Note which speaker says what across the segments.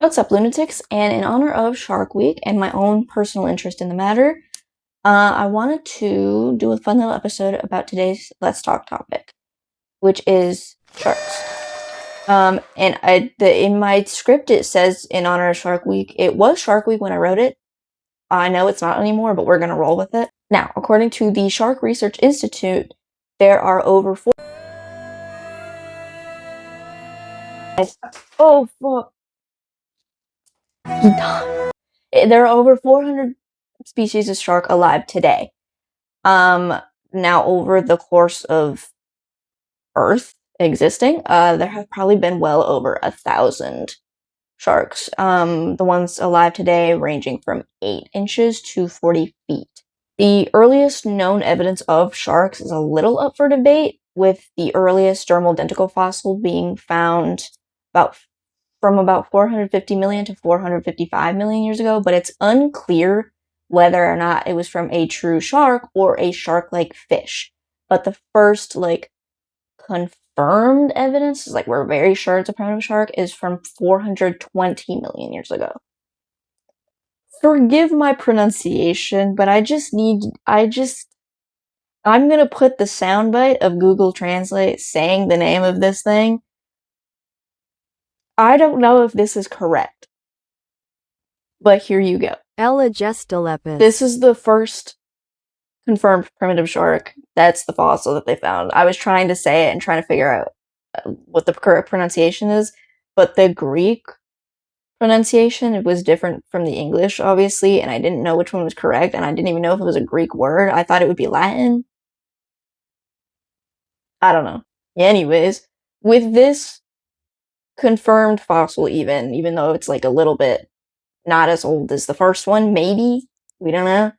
Speaker 1: What's up, lunatics? And in honor of Shark Week and my own personal interest in the matter, I wanted to do a fun little episode about today's Let's Talk topic, which is sharks. In my script it says in honor of Shark Week. It was Shark Week when I wrote it. I know it's not anymore, but we're gonna roll with it. Now, according to the Shark Research Institute, there are over four. Oh fuck! He died. There are over 400 species of shark alive today. Now over the course of Earth existing, there have probably been well over 1,000 sharks. The ones alive today ranging from 8 inches to 40 feet. The earliest known evidence of sharks is a little up for debate, with the earliest dermal denticle fossil being found from about 450 million to 455 million years ago, but it's unclear whether or not it was from a true shark or a shark-like fish. But the first, confirmed evidence, is we're very sure it's a primitive shark, is from 420 million years ago. Forgive my pronunciation, but I'm gonna put the soundbite of Google Translate saying the name of this thing. I don't know if this is correct, but here you go.
Speaker 2: Elagestolepis.
Speaker 1: This is the first confirmed primitive shark. That's the fossil that they found. I was trying to say it and trying to figure out what the correct pronunciation is, but the Greek pronunciation, it was different from the English, obviously, and I didn't know which one was correct, and I didn't even know if it was a Greek word. I thought it would be Latin. I don't know. Anyways, with this confirmed fossil, even though it's a little bit not as old as the first one, maybe, we don't know,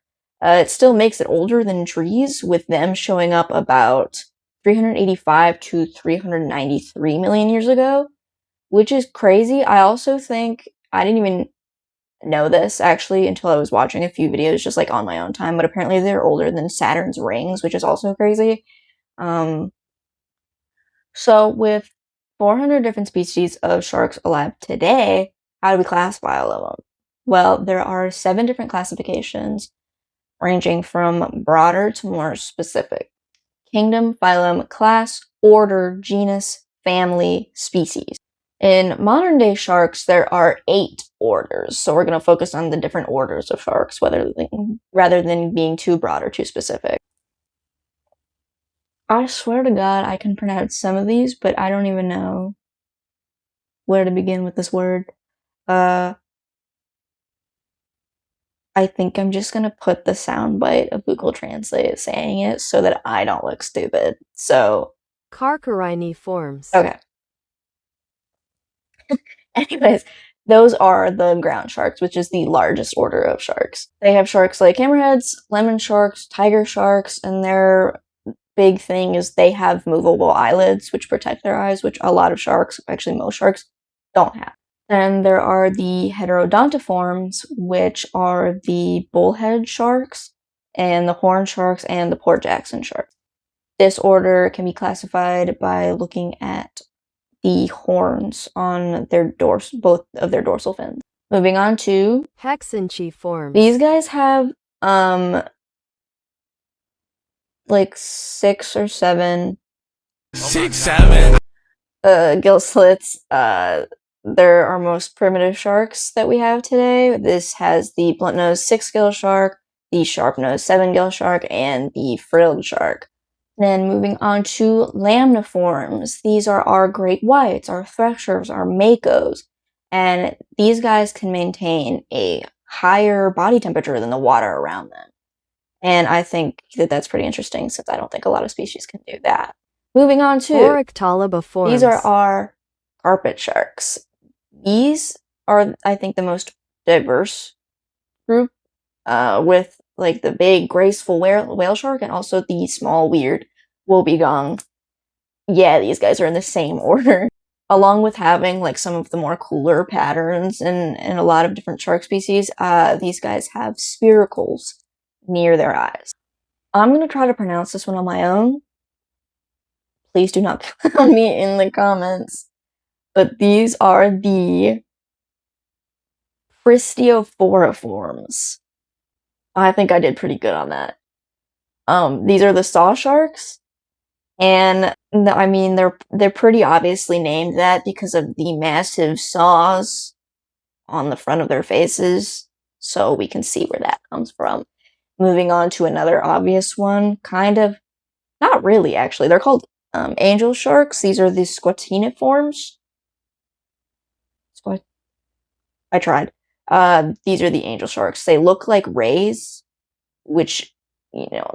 Speaker 1: it still makes it older than trees, with them showing up about 385 to 393 million years ago, which is crazy. I also think, I didn't even know this actually until I was watching a few videos just on my own time, but apparently they're older than Saturn's rings, which is also crazy. So with 400 different species of sharks alive today, how do we classify all of them? Well, there are 7 different classifications, ranging from broader to more specific. Kingdom, phylum, class, order, genus, family, species. In modern day sharks, there are 8 orders, so we're going to focus on the different orders of sharks, rather than being too broad or too specific. I swear to God, I can pronounce some of these, but I don't even know where to begin with this word. I think I'm just gonna put the soundbite of Google Translate saying it so that I don't look stupid. So,
Speaker 2: Carchariniforms.
Speaker 1: okay. Anyways, those are the ground sharks, which is the largest order of sharks. They have sharks like hammerheads, lemon sharks, tiger sharks, and their big thing is they have movable eyelids, which protect their eyes, which a lot of sharks, actually most sharks, don't have. Then there are the heterodontiforms, which are the bullhead sharks, and the horn sharks, and the Port Jackson sharks. This order can be classified by looking at the horns on both of their dorsal fins. Moving on to
Speaker 2: Hexanchiforms.
Speaker 1: these guys have 6 or 7 gill slits. They're our most primitive sharks that we have today. This has the blunt-nosed 6-gill shark, the sharp-nosed 7-gill shark, and the frilled shark. Then moving on to lamniforms. These are our great whites, our threshers, our makos, and these guys can maintain a higher body temperature than the water around them. And I think that that's pretty interesting, since I don't think a lot of species can do that. Moving on to
Speaker 2: Orictolibiforms.
Speaker 1: These are our carpet sharks. These are, I think, the most diverse group, with the big graceful whale shark and also the small weird wobbegong. Yeah, these guys are in the same order. Along with having some of the more cooler patterns in a lot of different shark species, these guys have spiracles near their eyes. I'm going to try to pronounce this one on my own. Please do not kill me in the comments. But these are the Cristioforiforms. I think I did pretty good on that. These are the saw sharks, and I mean they're pretty obviously named that because of the massive saws on the front of their faces, so we can see where that comes from. Moving on to another obvious one, kind of, not really actually. They're called angel sharks. These are the squatiniforms. I tried. These are the angel sharks. They look like rays, which,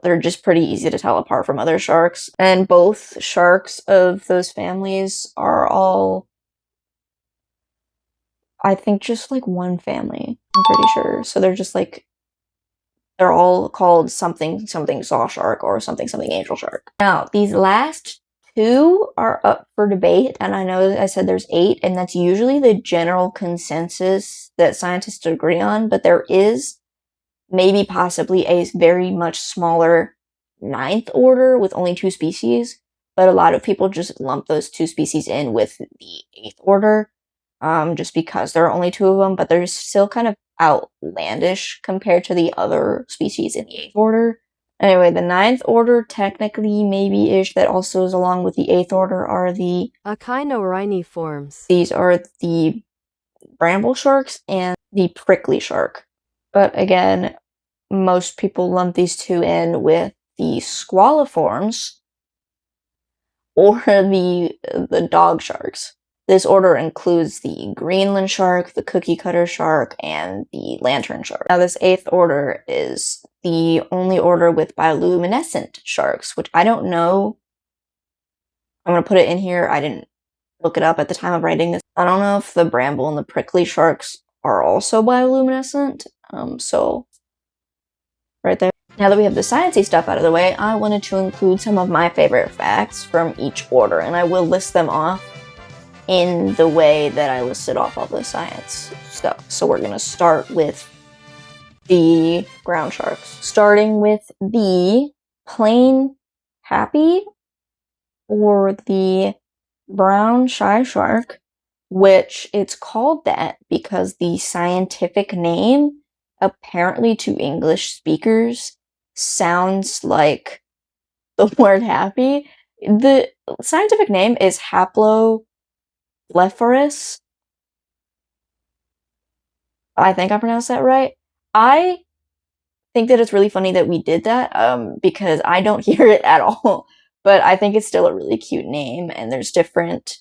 Speaker 1: they're just pretty easy to tell apart from other sharks. And both sharks of those families are all, I think, just like one family. I'm pretty sure. So they're just like, they're all called something something saw shark or something something angel shark. Now, these last two are up for debate, and I know I said there's 8, and that's usually the general consensus that scientists agree on, but there is maybe possibly a very much smaller 9th order with only 2 species, but a lot of people just lump those 2 species in with the 8th order, just because there are only 2 of them, but they're still kind of outlandish compared to the other species in the 8th order. Anyway, the 9th order, technically maybe-ish, that also is along with the 8th order are the
Speaker 2: Echinourhiniforms.
Speaker 1: These are the bramble sharks and the prickly shark. But again, most people lump these two in with the squaliforms or the dog sharks. This order includes the Greenland shark, the cookie cutter shark, and the lantern shark. Now, this 8th order is the only order with bioluminescent sharks, which I don't know. I'm going to put it in here. I didn't look it up at the time of writing this. I don't know if the bramble and the prickly sharks are also bioluminescent. So, right there. Now that we have the sciencey stuff out of the way, I wanted to include some of my favorite facts from each order, and I will list them off in the way that I listed off all the science stuff. So we're going to start with the ground sharks. Starting with the plain happy, or the brown shy shark, which it's called that because the scientific name, apparently to English speakers, sounds like the word happy. The scientific name is Haploblepharus. I think I pronounced that right. I think that it's really funny that we did that, because I don't hear it at all. But I think it's still a really cute name, and there's different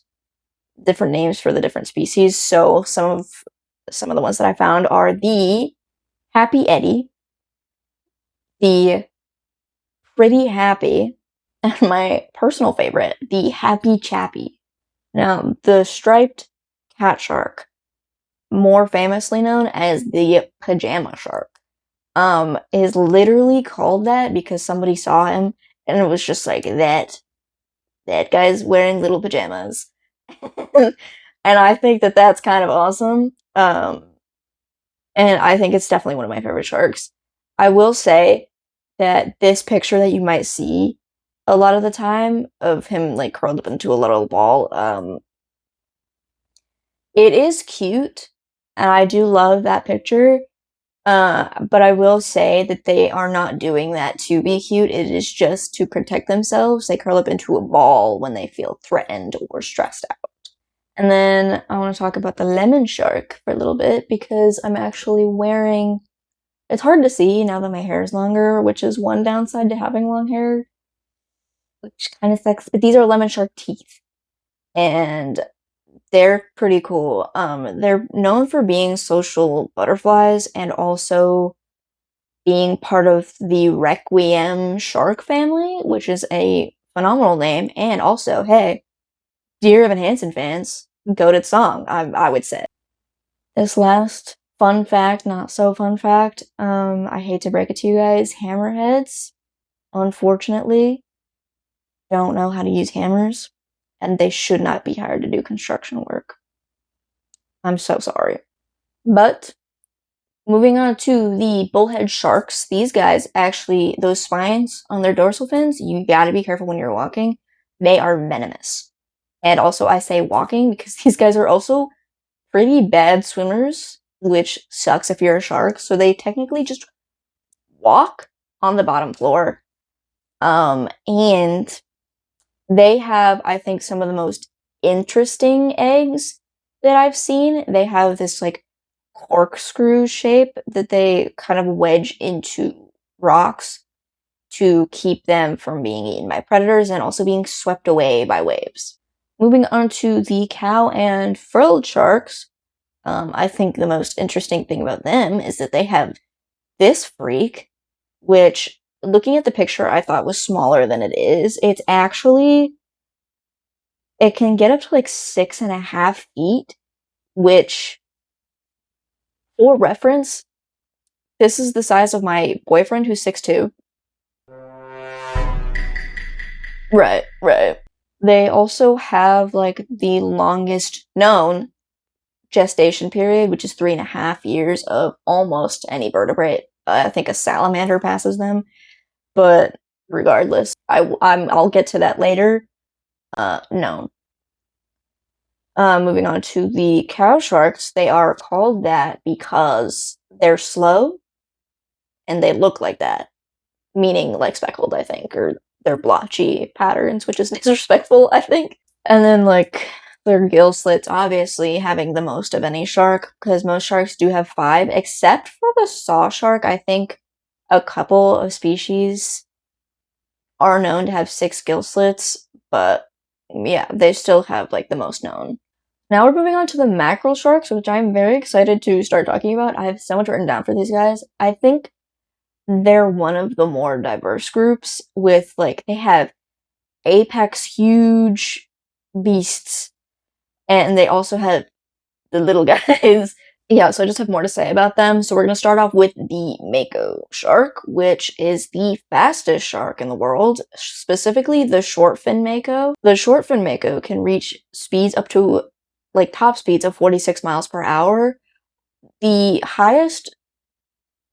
Speaker 1: names for the different species. So some of the ones that I found are the Happy Eddie, the Pretty Happy, and my personal favorite, the Happy Chappy. Now, the striped cat shark, more famously known as the pajama shark, is literally called that because somebody saw him and it was just like, that guy's wearing little pajamas. And I think that that's kind of awesome. And I think it's definitely one of my favorite sharks. I will say that this picture that you might see a lot of the time of him like curled up into a little ball, it is cute, and I do love that picture. But I will say that they are not doing that to be cute. It is just to protect themselves. They curl up into a ball when they feel threatened or stressed out. And then I want to talk about the lemon shark for a little bit because I'm actually wearing, it's hard to see now that my hair is longer, which is one downside to having long hair, which kind of sucks. But these are lemon shark teeth, and they're pretty cool. They're known for being social butterflies and also being part of the Requiem shark family, which is a phenomenal name. And also, hey, Dear Evan Hansen fans, goated song, I would say. This last fun fact, not so fun fact, I hate to break it to you guys, hammerheads, unfortunately, don't know how to use hammers, and they should not be hired to do construction work. I'm so sorry. But moving on to the bullhead sharks, these guys actually, those spines on their dorsal fins, you gotta be careful when you're walking. They are venomous. And also, I say walking because these guys are also pretty bad swimmers. which sucks if you're a shark. So they technically just walk on the bottom floor. And they have, I think, some of the most interesting eggs that I've seen. They have this like corkscrew shape that they kind of wedge into rocks to keep them from being eaten by predators and also being swept away by waves. Moving on to the cow and frilled sharks, I think the most interesting thing about them is that they have this freak, which looking at the picture I thought was smaller than it is. It's actually, it can get up to like 6.5 feet, which, for reference, this is the size of my boyfriend who's 6'2". Right, right. They also have like the longest known gestation period, which is 3.5 years of almost any vertebrate. I think a salamander passes them, but regardless, I'll get to that later. No. Moving on to the cow sharks, they are called that because they're slow and they look like that, meaning like speckled, I think, or they're blotchy patterns, which is disrespectful, I think. And then like their gill slits, obviously having the most of any shark, because most sharks do have 5, except for the saw shark. I think a couple of species are known to have 6 gill slits, but yeah, they still have like the most known. Now we're moving on to the mackerel sharks, which I'm very excited to start talking about. I have so much written down for these guys. I think they're one of the more diverse groups with like they have apex huge beasts and they also have the little guys. Yeah, so I just have more to say about them. So we're going to start off with the mako shark, which is the fastest shark in the world, specifically the short fin mako. The short fin mako can reach speeds up to like top speeds of 46 miles per hour. The highest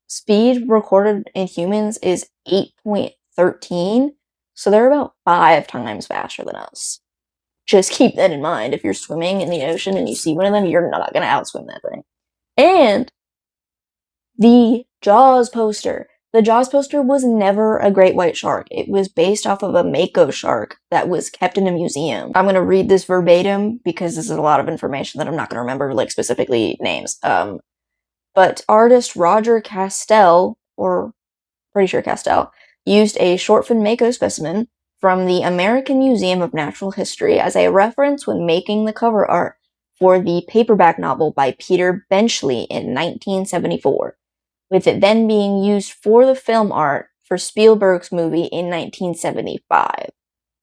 Speaker 1: speed recorded in humans is 8.13, so they're about 5 times faster than us. Just keep that in mind. If you're swimming in the ocean and you see one of them, you're not going to outswim that thing. And the Jaws poster. The Jaws poster was never a great white shark. It was based off of a mako shark that was kept in a museum. I'm going to read this verbatim because this is a lot of information that I'm not going to remember, like specifically names. But artist Roger Castell, or pretty sure Castell, used a short fin mako specimen from the American Museum of Natural History as a reference when making the cover art for the paperback novel by Peter Benchley in 1974, with it then being used for the film art for Spielberg's movie in 1975.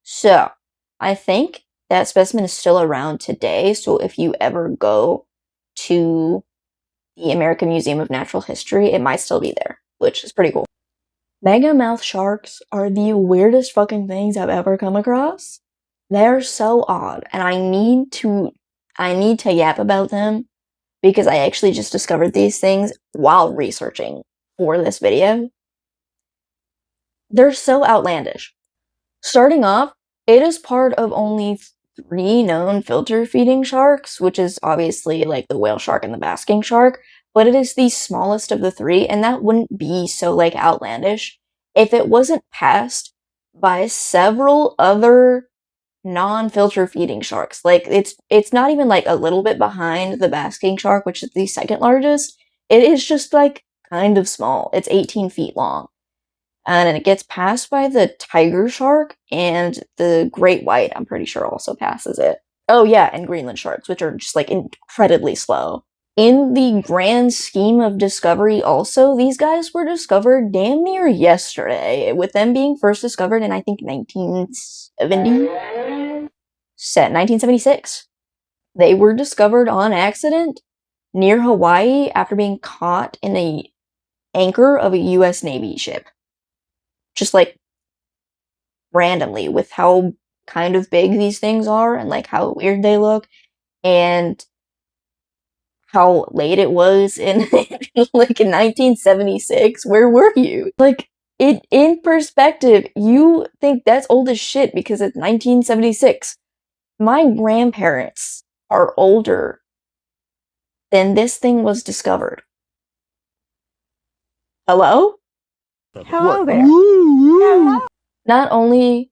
Speaker 1: So, I think that specimen is still around today, so if you ever go to the American Museum of Natural History, it might still be there, which is pretty cool. Mega mouth sharks are the weirdest fucking things I've ever come across. They're so odd, and I need to yap about them because I actually just discovered these things while researching for this video. They're so outlandish. Starting off, it is part of only 3 known filter feeding sharks, which is obviously like the whale shark and the basking shark, but it is the smallest of the 3, and that wouldn't be so like outlandish if it wasn't passed by several other non-filter feeding sharks. Like it's not even like a little bit behind the basking shark, which is the second largest. It is just like kind of small. It's 18 feet long. And it gets passed by the tiger shark and the great white, I'm pretty sure also passes it. Oh yeah, and Greenland sharks, which are just like incredibly slow. In the grand scheme of discovery also, these guys were discovered damn near yesterday, with them being first discovered in I think 1976. They were discovered on accident near Hawaii after being caught in a anchor of a US Navy ship. Just like randomly, with how kind of big these things are and like how weird they look and how late it was in like in 1976. Where were you? Like it in perspective, you think that's old as shit because it's 1976. My grandparents are older then this thing was discovered. Hello?
Speaker 3: Hello there.
Speaker 1: Not only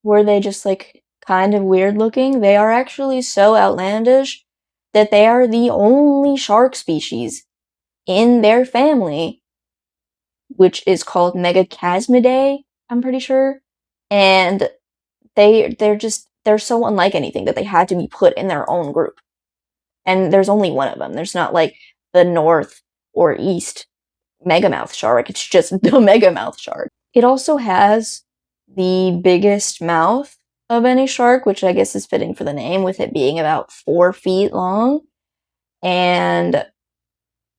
Speaker 1: were they just like kind of weird looking, they are actually so outlandish that they are the only shark species in their family, which is called Megachasmidae, I'm pretty sure. And they're so unlike anything that they had to be put in their own group. And there's only one of them. There's not like the north or east megamouth shark. It's just the megamouth shark. It also has the biggest mouth of any shark, which I guess is fitting for the name, with it being about 4 feet long. And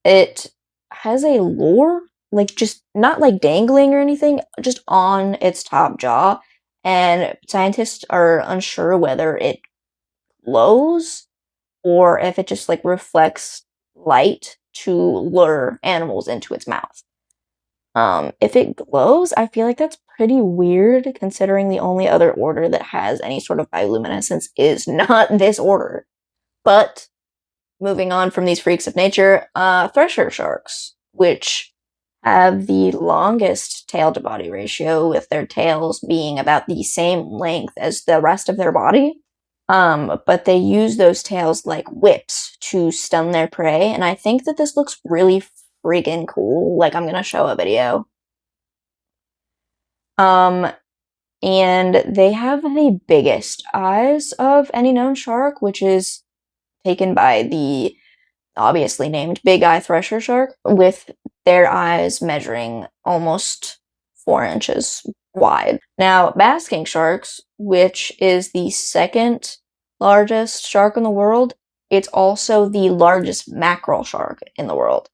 Speaker 1: it has a lure, like just not like dangling or anything, just on its top jaw. And scientists are unsure whether it glows or if it just like reflects light to lure animals into its mouth. If it glows, I feel like that's pretty weird considering the only other order that has any sort of bioluminescence is not this order. But moving on from these freaks of nature, thresher sharks, which have the longest tail to body ratio, with their tails being about the same length as the rest of their body. But they use those tails like whips to stun their prey, and I think that this looks really freaking cool. Like, I'm gonna show a video. And they have the biggest eyes of any known shark, which is taken by the obviously named big eye thresher shark, with their eyes measuring almost 4 inches wide. Now, basking sharks, which is the second largest shark in the world, it's also the largest mackerel shark in the world.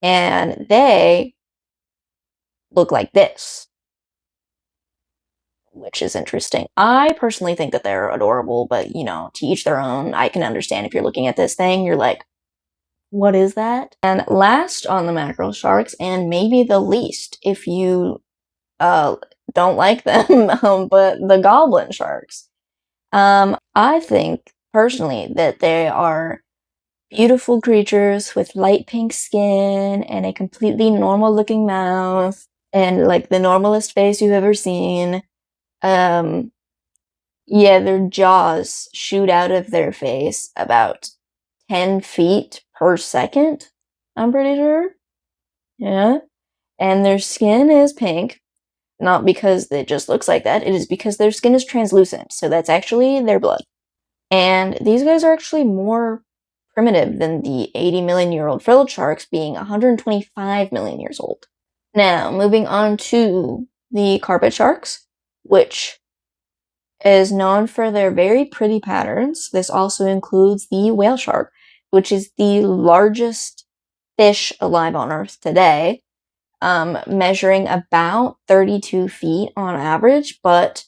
Speaker 1: And they look like this, which is interesting. I personally think that they're adorable, but you know, to each their own. I can understand if you're looking at this thing, you're like, what is that? And last on the mackerel sharks, and maybe the least if you don't like them, but the goblin sharks. I think personally that they are beautiful creatures with light pink skin and a completely normal looking mouth and like the normalest face you've ever seen. Yeah, their jaws shoot out of their face about 10 feet per second, I'm pretty sure. Yeah. And their skin is pink, not because it just looks like that, it is because their skin is translucent, so that's actually their blood. And these guys are actually more primitive than the 80 million-year-old frilled sharks, being 125 million years old. Now, moving on to the carpet sharks, which is known for their very pretty patterns. This also includes the whale shark, which is the largest fish alive on Earth today, measuring about 32 feet on average, but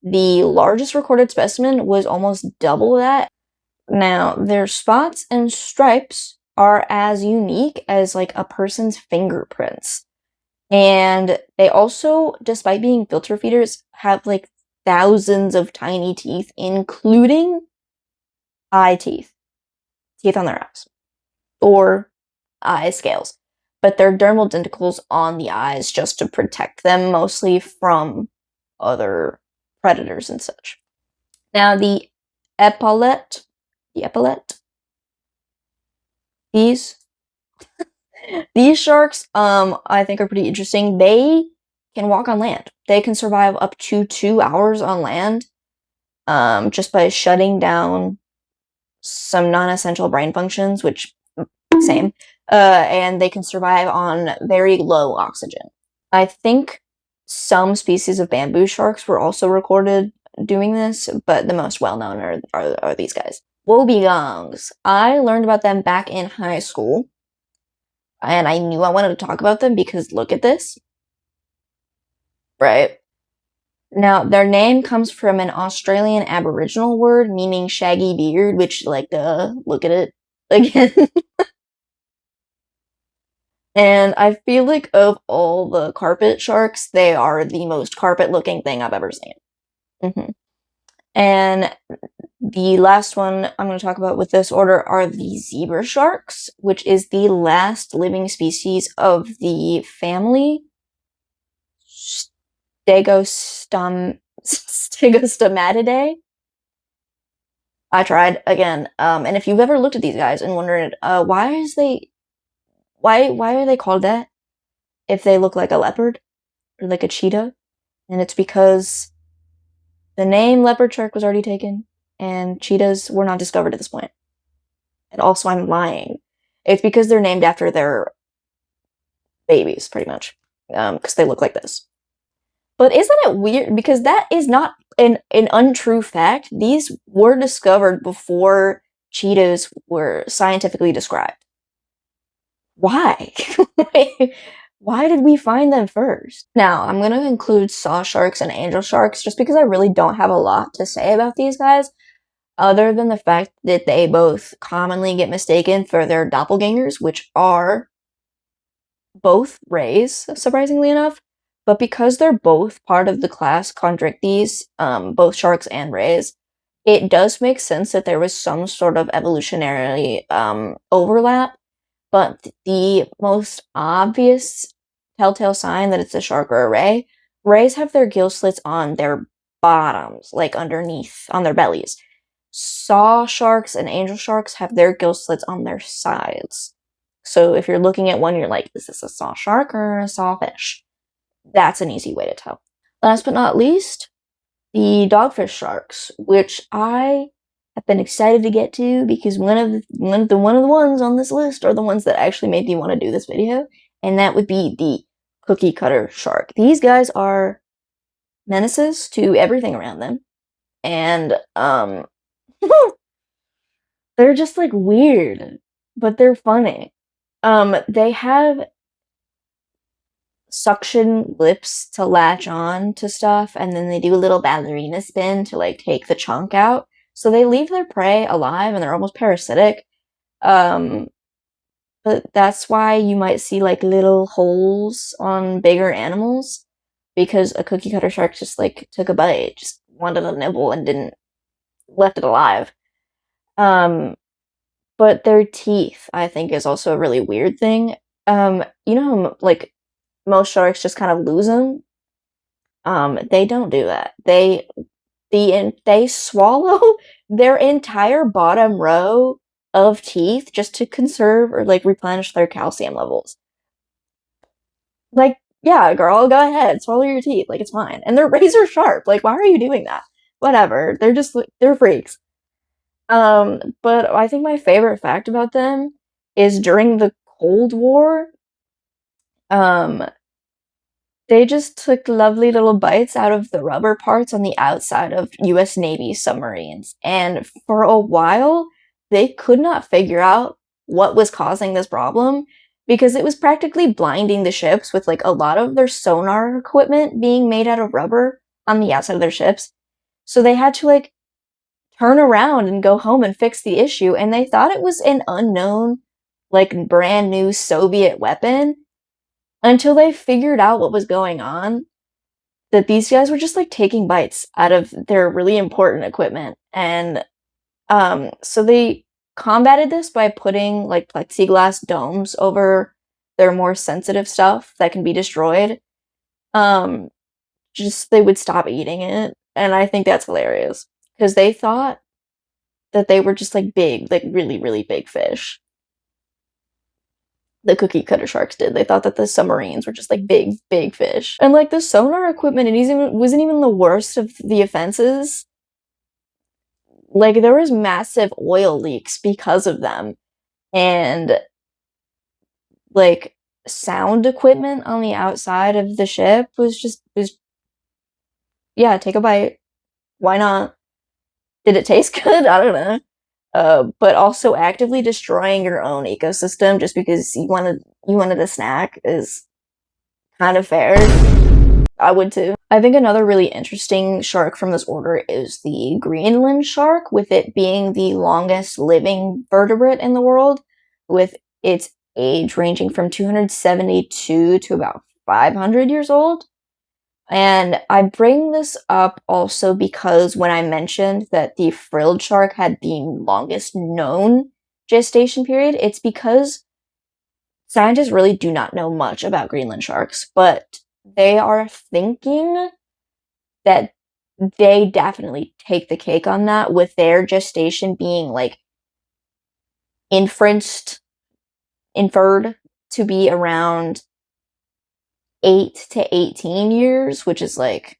Speaker 1: the largest recorded specimen was almost double that. Now, their spots and stripes are as unique as like a person's fingerprints. And they also, despite being filter feeders, have like thousands of tiny teeth, including eye teeth. Teeth on their eyes. Or eye scales. But they're dermal denticles on the eyes just to protect them, mostly from other predators and such. Now, the epaulette, these these sharks, I think are pretty interesting. They can walk on land. They can survive up to 2 hours on land, just by shutting down some non-essential brain functions, which same, and they can survive on very low oxygen. I think some species of bamboo sharks were also recorded doing this, but the most well-known are these guys. Wobegongs. I learned about them back in high school, and I knew I wanted to talk about them because look at this. Right? Now, their name comes from an Australian Aboriginal word meaning shaggy beard, which, like, look at it again. And I feel like of all the carpet sharks, they are the most carpet-looking thing I've ever seen. And The last one I'm going to talk about with this order are the zebra sharks, which is the last living species of the family Stegostomatidae. I tried again, and if you've ever looked at these guys and wondered, why are they called that if they look like a leopard or like a cheetah? And it's because the name leopard shark was already taken, and cheetahs were not discovered at this point. And also, I'm lying. It's because they're named after their babies, pretty much, because they look like this. But isn't it weird? Because that is not an untrue fact. These were discovered before cheetahs were scientifically described. Why? Why did we find them first? Now, I'm going to include saw sharks and angel sharks just because I really don't have a lot to say about these guys, other than the fact that they both commonly get mistaken for their doppelgangers, which are both rays, surprisingly enough. But because they're both part of the class Chondrichthyes, both sharks and rays, it does make sense that there was some sort of evolutionary overlap. But the most obvious telltale sign that it's a shark or a ray, rays have their gill slits on their bottoms, like underneath, on their bellies. Saw sharks and angel sharks have their gill slits on their sides. So if you're looking at one, you're like, is this a saw shark or a saw fish? That's an easy way to tell. Last but not least, the dogfish sharks, which I have been excited to get to because one of the ones on this list are the ones that actually made me want to do this video, and that would be the cookie cutter shark. These guys are menaces to everything around them, and they're just like weird, but they're funny. They have suction lips to latch on to stuff, and then they do a little ballerina spin to like take the chunk out. So they leave their prey alive and they're almost parasitic. But that's why you might see like little holes on bigger animals, because a cookie cutter shark just like took a bite, just wanted a nibble and didn't left it alive. But their teeth, I think, is also a really weird thing. You know how like most sharks just kind of lose them. They don't do that. They swallow their entire bottom row of teeth just to conserve or like replenish their calcium levels. Like, yeah, girl, go ahead, swallow your teeth. Like, it's fine. And they're razor sharp. Like, why are you doing that? Whatever. They're freaks. But I think my favorite fact about them is during the Cold War, um, they just took lovely little bites out of the rubber parts on the outside of US Navy submarines. And for a while, they could not figure out what was causing this problem because it was practically blinding the ships with like a lot of their sonar equipment being made out of rubber on the outside of their ships. So they had to like turn around and go home and fix the issue. And they thought it was an unknown, like brand new Soviet weapon until they figured out what was going on, that these guys were just like taking bites out of their really important equipment. And so they combated this by putting like plexiglass domes over their more sensitive stuff that can be destroyed. Just they would stop eating it. And I think that's hilarious because they thought that they were just like big, like really, really big fish. The cookie cutter sharks did. They thought that the submarines were just like big, big fish. And like the sonar equipment, wasn't even the worst of the offenses. Like there was massive oil leaks because of them. And like sound equipment on the outside of the ship was yeah, take a bite. Why not? Did it taste good? I don't know. But also actively destroying your own ecosystem just because you wanted a snack is kind of fair. I would too. I think another really interesting shark from this order is the Greenland shark, with it being the longest living vertebrate in the world, with its age ranging from 272 to about 500 years old. And I bring this up also because when I mentioned that the frilled shark had the longest known gestation period, it's because scientists really do not know much about Greenland sharks, but they are thinking that they definitely take the cake on that, with their gestation being like inferred to be around 8 to 18 years, which is like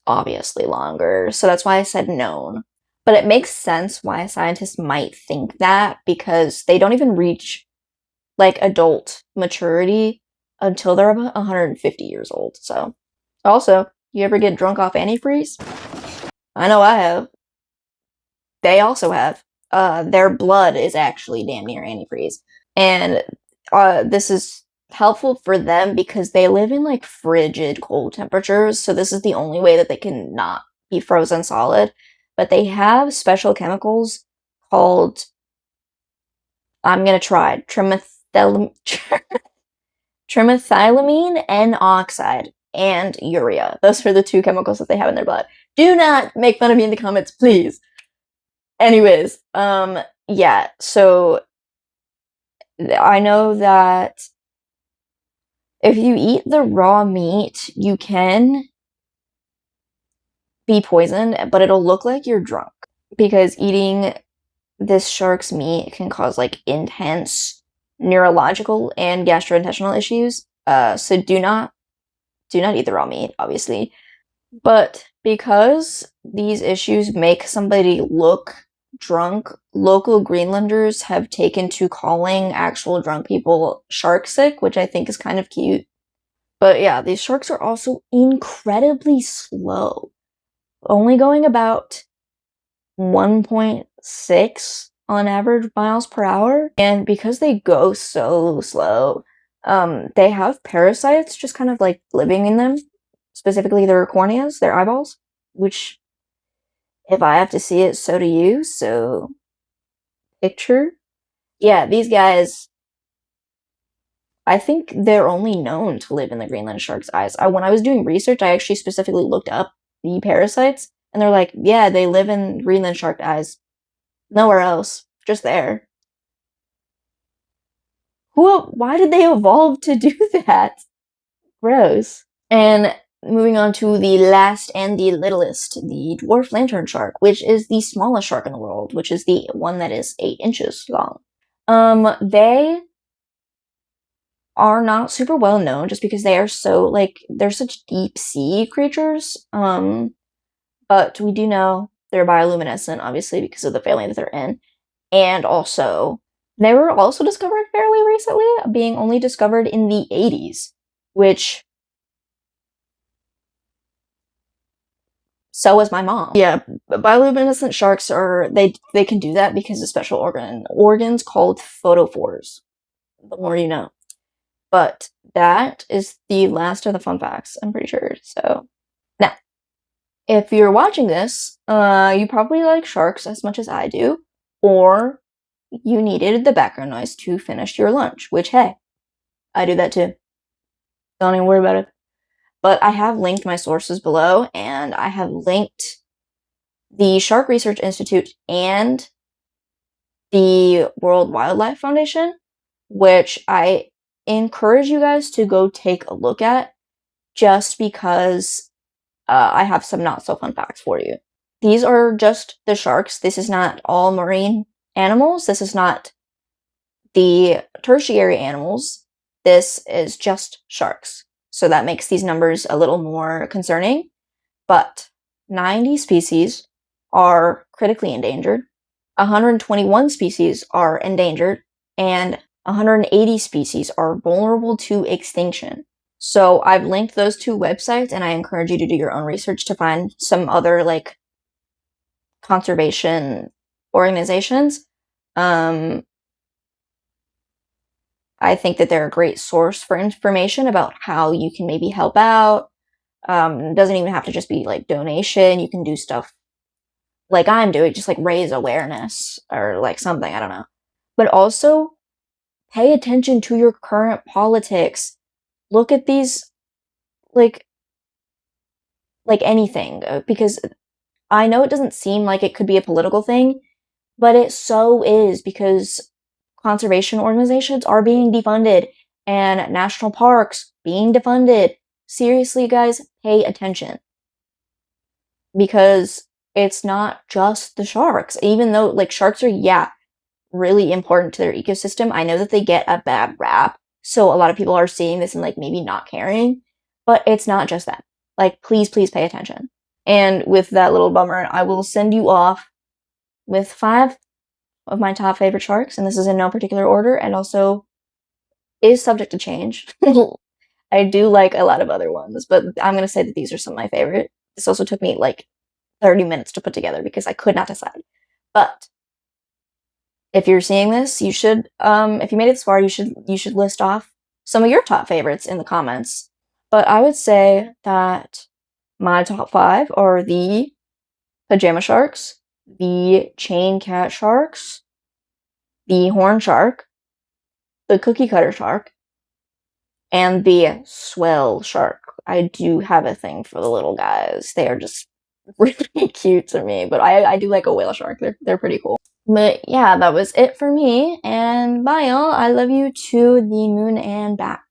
Speaker 1: obviously longer. So that's why I said known. But it makes sense why scientists might think that, because they don't even reach like adult maturity until they're about 150 years old. So, also, you ever get drunk off antifreeze? I know I have. They also have. Their blood is actually damn near antifreeze. And this is helpful for them because they live in like frigid cold temperatures, so this is the only way that they can not be frozen solid. But they have special chemicals called, I'm gonna try, trimethylamine N oxide and urea. Those are the two chemicals that they have in their blood. Do not make fun of me in the comments, please. Anyways, yeah, so I know that if you eat the raw meat, you can be poisoned, but it'll look like you're drunk, because eating this shark's meat can cause like intense neurological and gastrointestinal issues. So do not eat the raw meat, obviously. But because these issues make somebody look drunk, local Greenlanders have taken to calling actual drunk people shark sick, which I think is kind of cute. But yeah, these sharks are also incredibly slow, only going about 1.6 on average miles per hour. And because they go so slow, they have parasites just kind of like living in them, specifically their corneas, their eyeballs, which, if I have to see it, so do you. So, picture. Yeah, these guys, I think they're only known to live in the Greenland shark's eyes. When I was doing research, I actually specifically looked up the parasites, and they're like, yeah, they live in Greenland shark eyes. Nowhere else. Just there. Why did they evolve to do that? Gross. And moving on to the last and the littlest, the dwarf lantern shark, which is the smallest shark in the world, which is the one that is 8 inches long. They are not super well known just because they are so, like, they're such deep sea creatures. But we do know they're bioluminescent, obviously, because of the family that they're in. And also, they were also discovered fairly recently, being only discovered in the 80s, which, so was my mom. Yeah, bioluminescent sharks they can do that because of special organs called photophores. The more you know. But that is the last of the fun facts, I'm pretty sure. So, now, if you're watching this, you probably like sharks as much as I do, or you needed the background noise to finish your lunch, which, hey, I do that too. Don't even worry about it. But I have linked my sources below, and I have linked the Shark Research Institute and the World Wildlife Foundation, which I encourage you guys to go take a look at, just because I have some not so fun facts for you. These are just the sharks. This is not all marine animals. This is not the tertiary animals. This is just sharks. So that makes these numbers a little more concerning. But 90 species are critically endangered, 121 species are endangered, and 180 species are vulnerable to extinction. So I've linked those two websites, and I encourage you to do your own research to find some other like conservation organizations. I think that they're a great source for information about how you can maybe help out. It doesn't even have to just be like donation. You can do stuff like I'm doing, just like raise awareness or like something, I don't know. But also pay attention to your current politics. Look at these like anything, because I know it doesn't seem like it could be a political thing, but it so is, because conservation organizations are being defunded and national parks being defunded. Seriously, guys, pay attention. Because it's not just the sharks. Even though, like, sharks are, yeah, really important to their ecosystem. I know that they get a bad rap, so a lot of people are seeing this and, like, maybe not caring, but it's not just that. Like, please, please pay attention. And with that little bummer, I will send you off with 5 of my top favorite sharks, and this is in no particular order, and also is subject to change. I do like a lot of other ones, but I'm gonna say that these are some of my favorite. This also took me like 30 minutes to put together because I could not decide. But if you're seeing this, you should, if you made it this far, you should list off some of your top favorites in the comments. But I would say that my top 5 are the pajama sharks, the chain cat sharks, the horn shark, the cookie cutter shark, and the swell shark. I do have a thing for the little guys. They are just really cute to me, but I do like a whale shark. They're pretty cool. But yeah, that was it for me, and bye y'all. I love you to the moon and back.